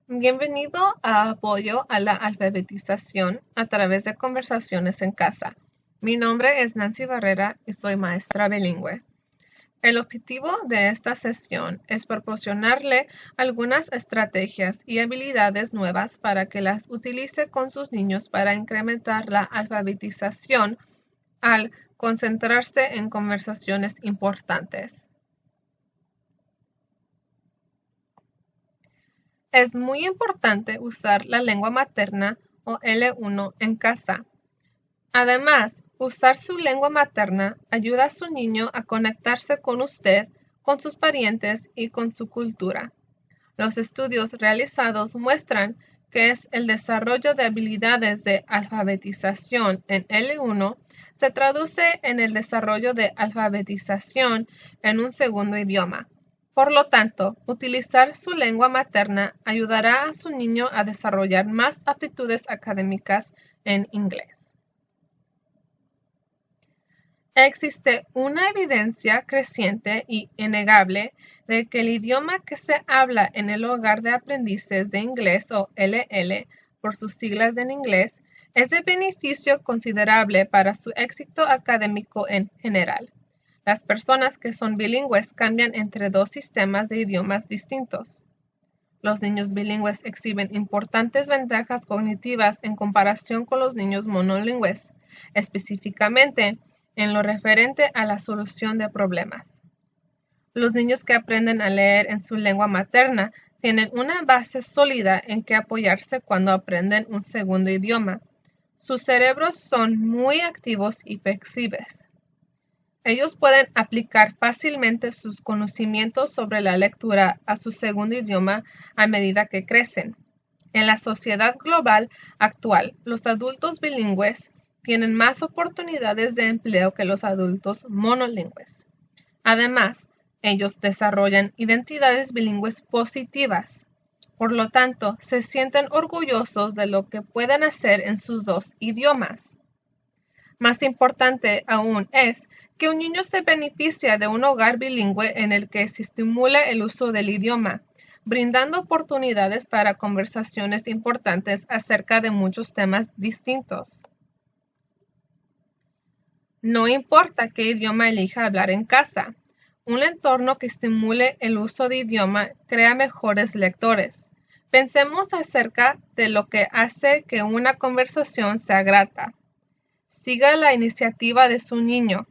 Bienvenido a Apoyo a la Alfabetización a través de conversaciones en casa. Mi nombre es Nancy Barrera y soy maestra bilingüe. El objetivo de esta sesión es proporcionarle algunas estrategias y habilidades nuevas para que las utilice con sus niños para incrementar la alfabetización al concentrarse en conversaciones importantes. Es muy importante usar la lengua materna o L1 en casa. Además, usar su lengua materna ayuda a su niño a conectarse con usted, con sus parientes y con su cultura. Los estudios realizados muestran que el desarrollo de habilidades de alfabetización en L1 se traduce en el desarrollo de alfabetización en un segundo idioma. Por lo tanto, utilizar su lengua materna ayudará a su niño a desarrollar más aptitudes académicas en inglés. Existe una evidencia creciente y innegable de que el idioma que se habla en el hogar de aprendices de inglés o LL, por sus siglas en inglés, es de beneficio considerable para su éxito académico en general. Las personas que son bilingües cambian entre dos sistemas de idiomas distintos. Los niños bilingües exhiben importantes ventajas cognitivas en comparación con los niños monolingües, específicamente en lo referente a la solución de problemas. Los niños que aprenden a leer en su lengua materna tienen una base sólida en que apoyarse cuando aprenden un segundo idioma. Sus cerebros son muy activos y flexibles. Ellos pueden aplicar fácilmente sus conocimientos sobre la lectura a su segundo idioma a medida que crecen. En la sociedad global actual, los adultos bilingües tienen más oportunidades de empleo que los adultos monolingües. Además, ellos desarrollan identidades bilingües positivas. Por lo tanto, se sienten orgullosos de lo que pueden hacer en sus dos idiomas. Más importante aún es que un niño se beneficia de un hogar bilingüe en el que se estimula el uso del idioma, brindando oportunidades para conversaciones importantes acerca de muchos temas distintos. No importa qué idioma elija hablar en casa, un entorno que estimule el uso de idioma crea mejores lectores. Pensemos acerca de lo que hace que una conversación sea grata. Siga la iniciativa de su niño.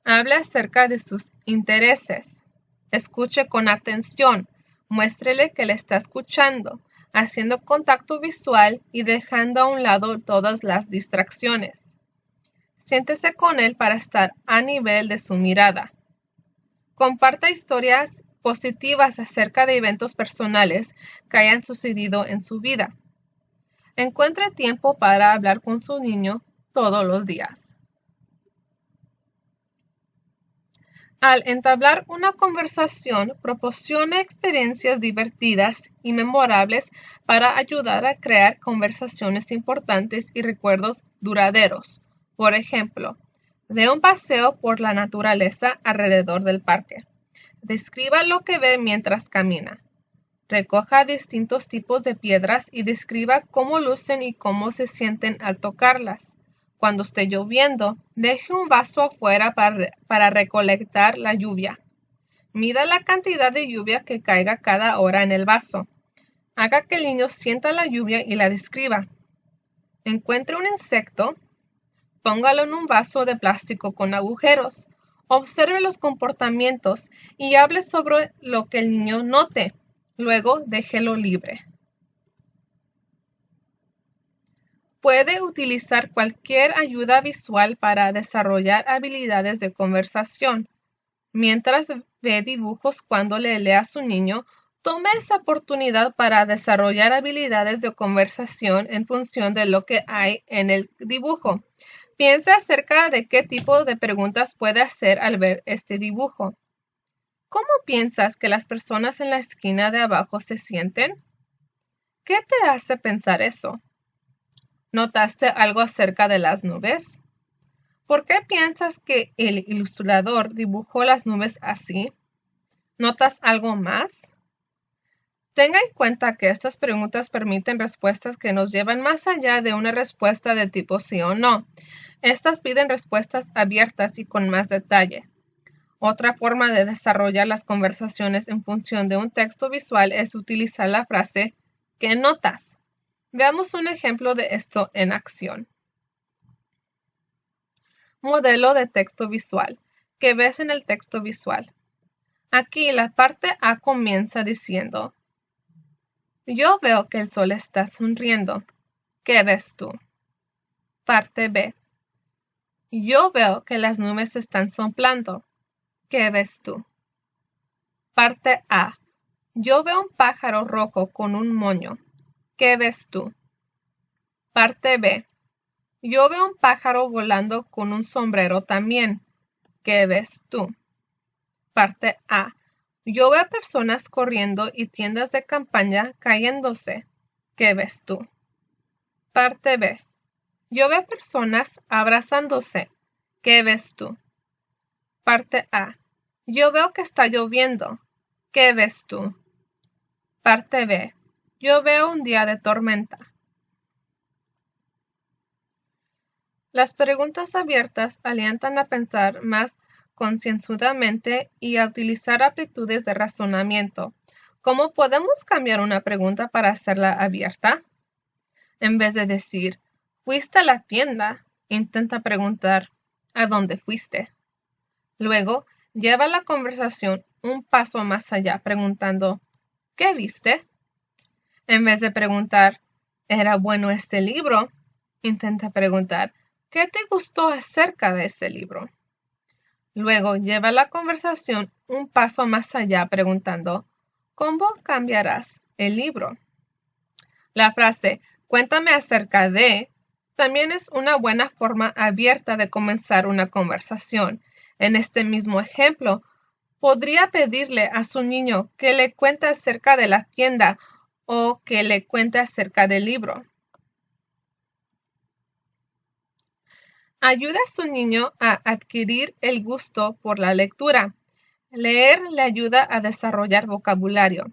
Hable acerca de sus intereses. Escuche con atención. Muéstrele que le está escuchando, haciendo contacto visual y dejando a un lado todas las distracciones. Siéntese con él para estar a nivel de su mirada. Comparta historias positivas acerca de eventos personales que hayan sucedido en su vida. Encuentre tiempo para hablar con su niño todos los días. Al entablar una conversación, proporcione experiencias divertidas y memorables para ayudar a crear conversaciones importantes y recuerdos duraderos. Por ejemplo, dé un paseo por la naturaleza alrededor del parque. Describa lo que ve mientras camina. Recoja distintos tipos de piedras y describa cómo lucen y cómo se sienten al tocarlas. Cuando esté lloviendo, deje un vaso afuera para recolectar la lluvia. Mida la cantidad de lluvia que caiga cada hora en el vaso. Haga que el niño sienta la lluvia y la describa. Encuentre un insecto, póngalo en un vaso de plástico con agujeros. Observe los comportamientos y hable sobre lo que el niño note. Luego déjelo libre. Puede utilizar cualquier ayuda visual para desarrollar habilidades de conversación. Mientras ve dibujos cuando le lea a su niño, tome esa oportunidad para desarrollar habilidades de conversación en función de lo que hay en el dibujo. Piensa acerca de qué tipo de preguntas puede hacer al ver este dibujo. ¿Cómo piensas que las personas en la esquina de abajo se sienten? ¿Qué te hace pensar eso? ¿Notaste algo acerca de las nubes? ¿Por qué piensas que el ilustrador dibujó las nubes así? ¿Notas algo más? Tenga en cuenta que estas preguntas permiten respuestas que nos llevan más allá de una respuesta de tipo sí o no. Estas piden respuestas abiertas y con más detalle. Otra forma de desarrollar las conversaciones en función de un texto visual es utilizar la frase ¿qué notas? Veamos un ejemplo de esto en acción. Modelo de texto visual. ¿Qué ves en el texto visual? Aquí la parte A comienza diciendo: yo veo que el sol está sonriendo. ¿Qué ves tú? Parte B. Yo veo que las nubes están soplando. ¿Qué ves tú? Parte A. Yo veo un pájaro rojo con un moño. ¿Qué ves tú? Parte B. Yo veo un pájaro volando con un sombrero también. ¿Qué ves tú? Parte A. Yo veo personas corriendo y tiendas de campaña cayéndose. ¿Qué ves tú? Parte B. Yo veo personas abrazándose. ¿Qué ves tú? Parte A. Yo veo que está lloviendo. ¿Qué ves tú? Parte B. Yo veo un día de tormenta. Las preguntas abiertas alientan a pensar más concienzudamente y a utilizar aptitudes de razonamiento. ¿Cómo podemos cambiar una pregunta para hacerla abierta? En vez de decir, ¿fuiste a la tienda?, intenta preguntar, ¿a dónde fuiste? Luego, lleva la conversación un paso más allá preguntando, ¿qué viste? En vez de preguntar, ¿era bueno este libro?, intenta preguntar, ¿qué te gustó acerca de este libro? Luego, lleva la conversación un paso más allá preguntando, ¿cómo cambiarás el libro? La frase, cuéntame acerca de, también es una buena forma abierta de comenzar una conversación. En este mismo ejemplo, podría pedirle a su niño que le cuente acerca de la tienda o que le cuente acerca del libro. Ayuda a su niño a adquirir el gusto por la lectura. Leer le ayuda a desarrollar vocabulario.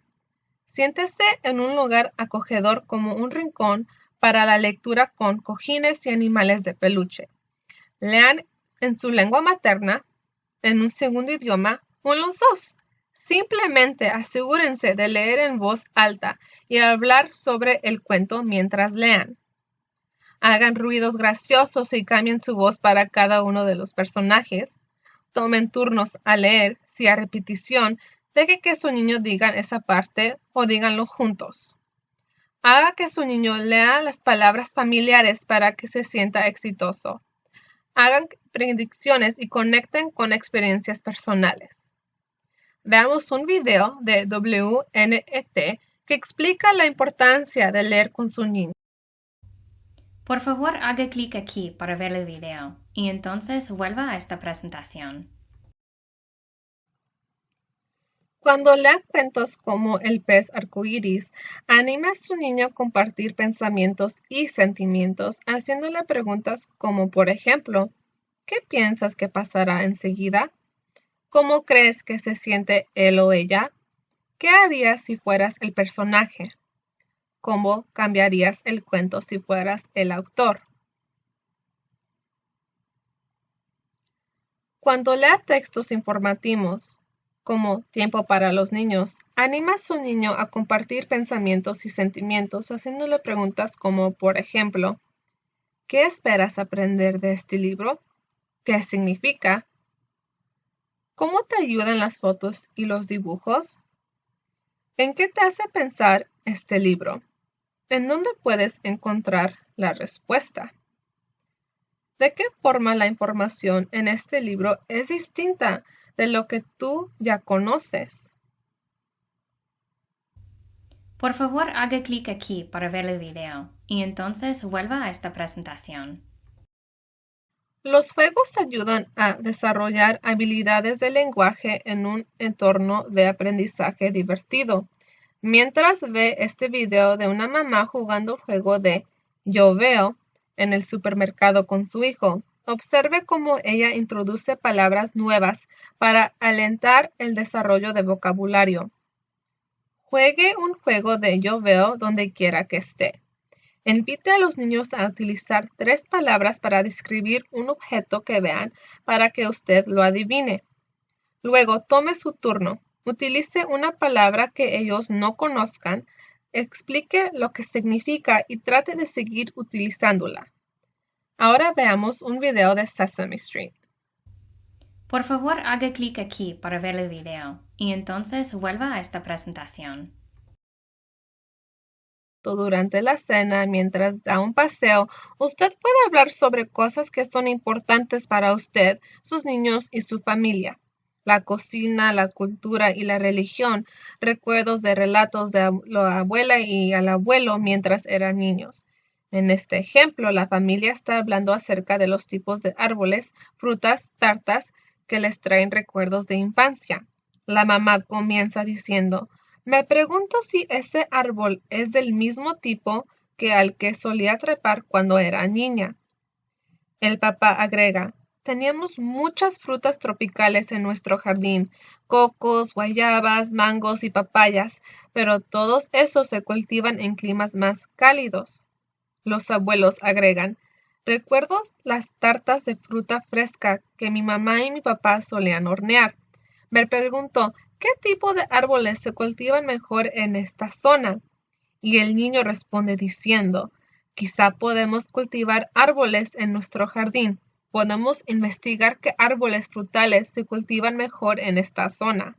Siéntese en un lugar acogedor como un rincón para la lectura con cojines y animales de peluche. Lean en su lengua materna, en un segundo idioma o en los dos. Simplemente asegúrense de leer en voz alta y hablar sobre el cuento mientras lean. Hagan ruidos graciosos y cambien su voz para cada uno de los personajes. Tomen turnos a leer, si a repetición, deje que su niño diga esa parte o díganlo juntos. Haga que su niño lea las palabras familiares para que se sienta exitoso. Hagan predicciones y conecten con experiencias personales. Veamos un video de WNET que explica la importancia de leer con su niño. Por favor, haga clic aquí para ver el video y entonces vuelva a esta presentación. Cuando lea cuentos como El pez arcoíris, anima a su niño a compartir pensamientos y sentimientos, haciéndole preguntas como, por ejemplo, ¿qué piensas que pasará enseguida? ¿Cómo crees que se siente él o ella? ¿Qué harías si fueras el personaje? ¿Cómo cambiarías el cuento si fueras el autor? Cuando lea textos informativos, como Tiempo para los niños, anima a su niño a compartir pensamientos y sentimientos haciéndole preguntas como, por ejemplo, ¿qué esperas aprender de este libro? ¿Qué significa? ¿Cómo te ayudan las fotos y los dibujos? ¿En qué te hace pensar este libro? ¿En dónde puedes encontrar la respuesta? ¿De qué forma la información en este libro es distinta de lo que tú ya conoces? Por favor, haga clic aquí para ver el video y entonces vuelva a esta presentación. Los juegos ayudan a desarrollar habilidades de lenguaje en un entorno de aprendizaje divertido. Mientras ve este video de una mamá jugando el juego de Yo veo en el supermercado con su hijo, observe cómo ella introduce palabras nuevas para alentar el desarrollo de vocabulario. Juegue un juego de yo veo donde quiera que esté. Invite a los niños a utilizar 3 palabras para describir un objeto que vean para que usted lo adivine. Luego, tome su turno. Utilice una palabra que ellos no conozcan, explique lo que significa y trate de seguir utilizándola. Ahora veamos un video de Sesame Street. Por favor, haga clic aquí para ver el video y entonces vuelva a esta presentación. Durante la cena, mientras da un paseo, usted puede hablar sobre cosas que son importantes para usted, sus niños y su familia. La cocina, la cultura y la religión, recuerdos de relatos de la abuela y al abuelo mientras eran niños. En este ejemplo, la familia está hablando acerca de los tipos de árboles, frutas, tartas que les traen recuerdos de infancia. La mamá comienza diciendo: me pregunto si ese árbol es del mismo tipo que al que solía trepar cuando era niña. El papá agrega: teníamos muchas frutas tropicales en nuestro jardín, cocos, guayabas, mangos y papayas, pero todos esos se cultivan en climas más cálidos. Los abuelos agregan: recuerdo las tartas de fruta fresca que mi mamá y mi papá solían hornear. Me preguntó: ¿qué tipo de árboles se cultivan mejor en esta zona? Y el niño responde diciendo: quizá podemos cultivar árboles en nuestro jardín. Podemos investigar qué árboles frutales se cultivan mejor en esta zona.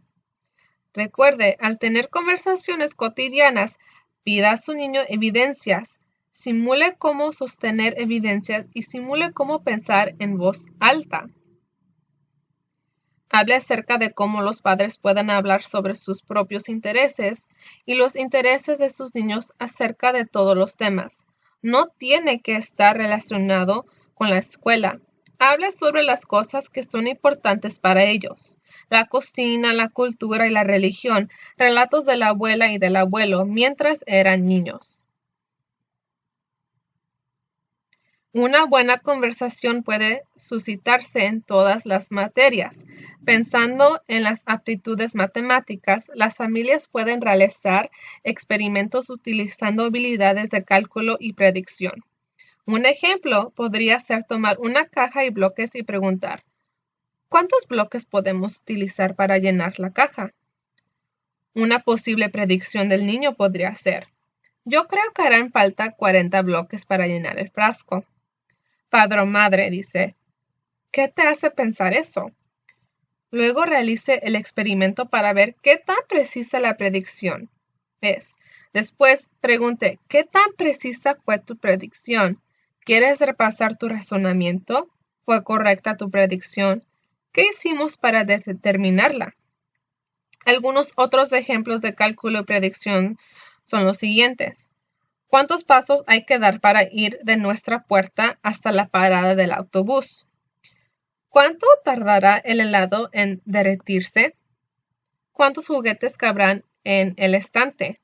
Recuerde, al tener conversaciones cotidianas, pida a su niño evidencias. Simule cómo sostener evidencias y simule cómo pensar en voz alta. Hable acerca de cómo los padres pueden hablar sobre sus propios intereses y los intereses de sus niños acerca de todos los temas. No tiene que estar relacionado con la escuela. Hable sobre las cosas que son importantes para ellos. La cocina, la cultura y la religión, relatos de la abuela y del abuelo mientras eran niños. Una buena conversación puede suscitarse en todas las materias. Pensando en las aptitudes matemáticas, las familias pueden realizar experimentos utilizando habilidades de cálculo y predicción. Un ejemplo podría ser tomar una caja y bloques y preguntar: ¿cuántos bloques podemos utilizar para llenar la caja? Una posible predicción del niño podría ser: yo creo que harán falta 40 bloques para llenar el frasco. Padre o madre dice: ¿qué te hace pensar eso? Luego realice el experimento para ver qué tan precisa la predicción es. Después pregunte: ¿qué tan precisa fue tu predicción? ¿Quieres repasar tu razonamiento? ¿Fue correcta tu predicción? ¿Qué hicimos para determinarla? Algunos otros ejemplos de cálculo y predicción son los siguientes. ¿Cuántos pasos hay que dar para ir de nuestra puerta hasta la parada del autobús? ¿Cuánto tardará el helado en derretirse? ¿Cuántos juguetes cabrán en el estante?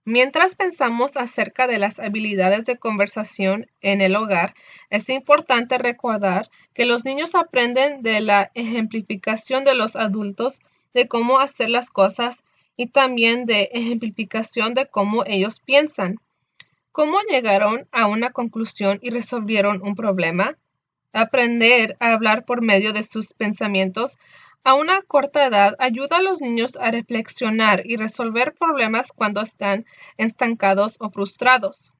Mientras pensamos acerca de las habilidades de conversación en el hogar, es importante recordar que los niños aprenden de la ejemplificación de los adultos de cómo hacer las cosas y también de ejemplificación de cómo ellos piensan. ¿Cómo llegaron a una conclusión y resolvieron un problema? Aprender a hablar por medio de sus pensamientos a una corta edad ayuda a los niños a reflexionar y resolver problemas cuando están estancados o frustrados.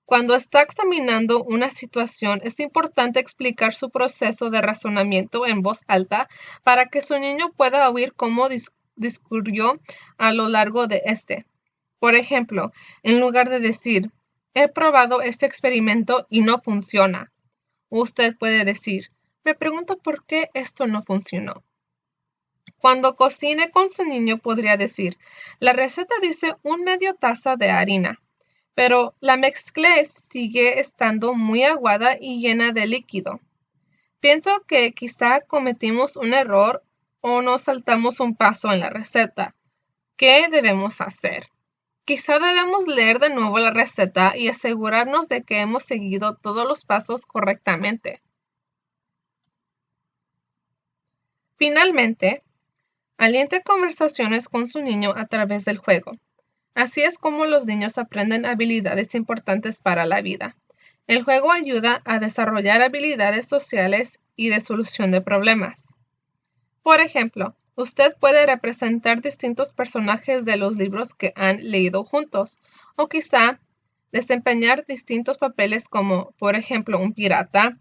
Cuando está examinando una situación, es importante explicar su proceso de razonamiento en voz alta para que su niño pueda oír cómo discurrió a lo largo de este. Por ejemplo, en lugar de decir: he probado este experimento y no funciona, usted puede decir: me pregunto por qué esto no funcionó. Cuando cocine con su niño podría decir: la receta dice 1/2 taza de harina, pero la mezcla sigue estando muy aguada y llena de líquido. Pienso que quizá cometimos un error o nos saltamos un paso en la receta. ¿Qué debemos hacer? Quizá debemos leer de nuevo la receta y asegurarnos de que hemos seguido todos los pasos correctamente. Finalmente, Aliente conversaciones con su niño a través del juego. Así es como los niños aprenden habilidades importantes para la vida. El juego ayuda a desarrollar habilidades sociales y de solución de problemas. Por ejemplo, usted puede representar distintos personajes de los libros que han leído juntos, o quizá desempeñar distintos papeles como, por ejemplo, un pirata,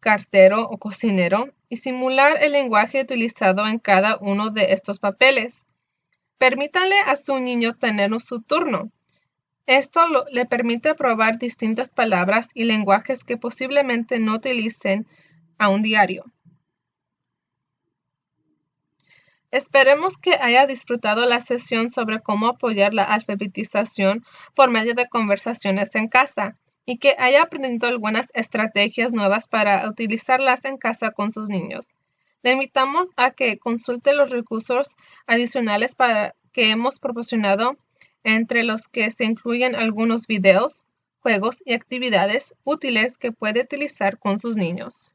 cartero o cocinero, y simular el lenguaje utilizado en cada uno de estos papeles. Permítale a su niño tener su turno. Esto le permite probar distintas palabras y lenguajes que posiblemente no utilicen a un diario. Esperemos que haya disfrutado la sesión sobre cómo apoyar la alfabetización por medio de conversaciones en casa y que haya aprendido algunas estrategias nuevas para utilizarlas en casa con sus niños. Le invitamos a que consulte los recursos adicionales que hemos proporcionado, entre los que se incluyen algunos videos, juegos y actividades útiles que puede utilizar con sus niños.